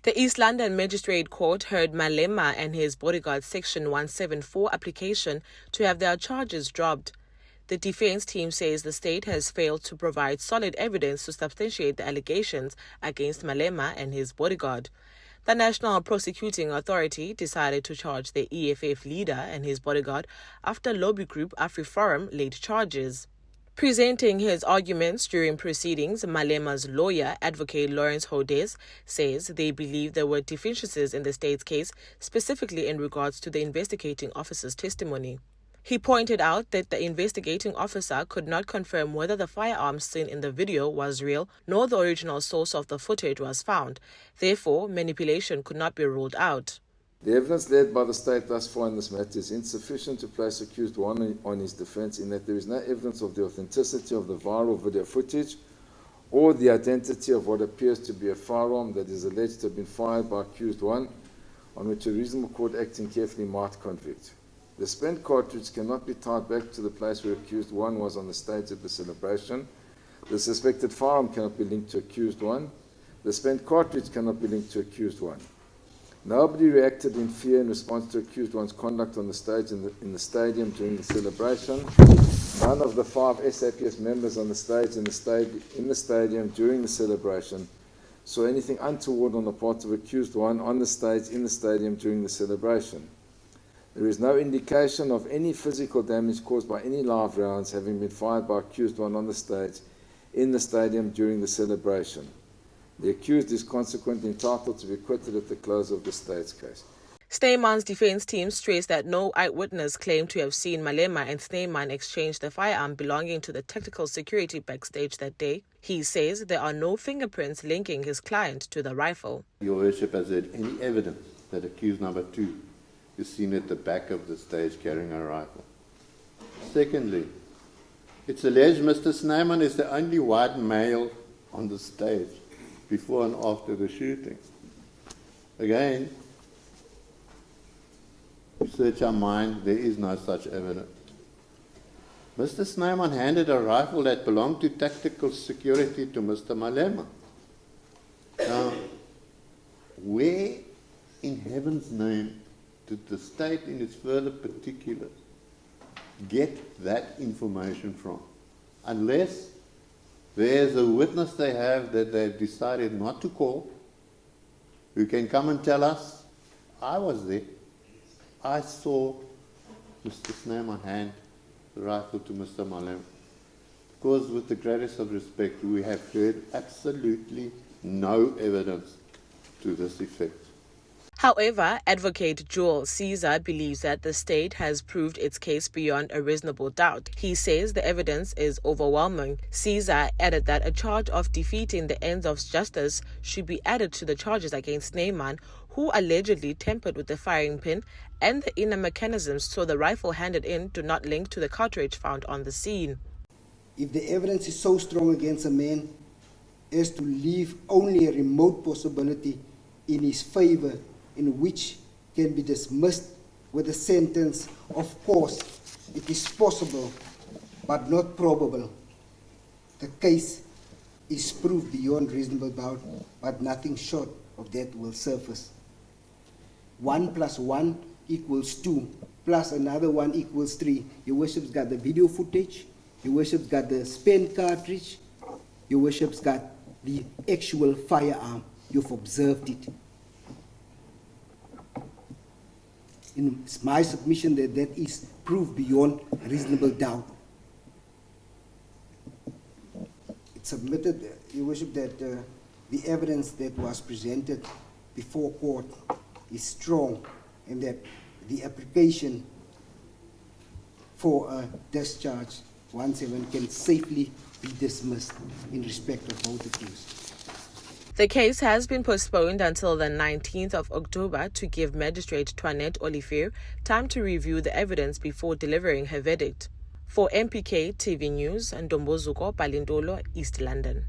The East London Magistrate Court heard Malema and his bodyguard's Section 174 application to have their charges dropped. The defense team says the state has failed to provide solid evidence to substantiate the allegations against Malema and his bodyguard. The National Prosecuting Authority decided to charge the EFF leader and his bodyguard after lobby group AfriForum laid charges. Presenting his arguments during proceedings, Malema's lawyer, Advocate Lawrence Hodes, says they believe there were deficiencies in the state's case, specifically in regards to the investigating officer's testimony. He pointed out that the investigating officer could not confirm whether the firearm seen in the video was real, nor the original source of the footage was found. Therefore, manipulation could not be ruled out. The evidence led by the state thus far in this matter is insufficient to place accused one on his defence, in that there is no evidence of the authenticity of the viral video footage or the identity of what appears to be a firearm that is alleged to have been fired by accused one, on which a reasonable court acting carefully might convict. The spent cartridge cannot be tied back to the place where accused one was on the stage of the celebration. The suspected firearm cannot be linked to accused one. The spent cartridge cannot be linked to accused one. Nobody reacted in fear in response to accused one's conduct on the stage in the stadium during the celebration. None of the 5 SAPS members on the stage in the stadium during the celebration saw anything untoward on the part of accused one on the stage in the stadium during the celebration. There is no indication of any physical damage caused by any live rounds having been fired by accused one on the stage in the stadium during the celebration. The accused is consequently entitled to be acquitted at the close of the state's case. Snyman's defense team stressed that no eyewitness claimed to have seen Malema and Snyman exchange the firearm belonging to the tactical security backstage that day. He says there are no fingerprints linking his client to the rifle. Your Worship, has there any evidence that accused number 2 is seen at the back of the stage carrying a rifle? Secondly, it's alleged Mr. Snyman is the only white male on the stage before and after the shooting. Again, we search our mind, there is no such evidence. Mr. Snyman handed a rifle that belonged to tactical security to Mr. Malema. Now, where in heaven's name did the state in its further particulars get that information from? Unless there's a witness they have that they've decided not to call, who can come and tell us, I was there, I saw Mr. Snyman hand the rifle to Mr. Malema. Because with the greatest of respect, we have heard absolutely no evidence to this effect. However, Advocate Joel Caesar believes that the state has proved its case beyond a reasonable doubt. He says the evidence is overwhelming. Caesar added that a charge of defeating the ends of justice should be added to the charges against Snyman, who allegedly tampered with the firing pin and the inner mechanisms so the rifle handed in do not link to the cartridge found on the scene. If the evidence is so strong against a man as to leave only a remote possibility in his favor, in which can be dismissed with a sentence, of course, it is possible, but not probable. The case is proved beyond reasonable doubt, but nothing short of that will surface. 1 + 1 = 2, plus another 1 = 3. Your Worship's got the video footage, Your Worship's got the spent cartridge, Your Worship's got the actual firearm. You've observed it. It's my submission that that is proved beyond reasonable doubt. It's submitted, Your Worship, that the evidence that was presented before court is strong, and that the application for a discharge 17 can safely be dismissed in respect of both accused. The case has been postponed until the 19th of October to give Magistrate Toinette Olivier time to review the evidence before delivering her verdict. For MPK TV News, Ndombozuko Palindolo, East London.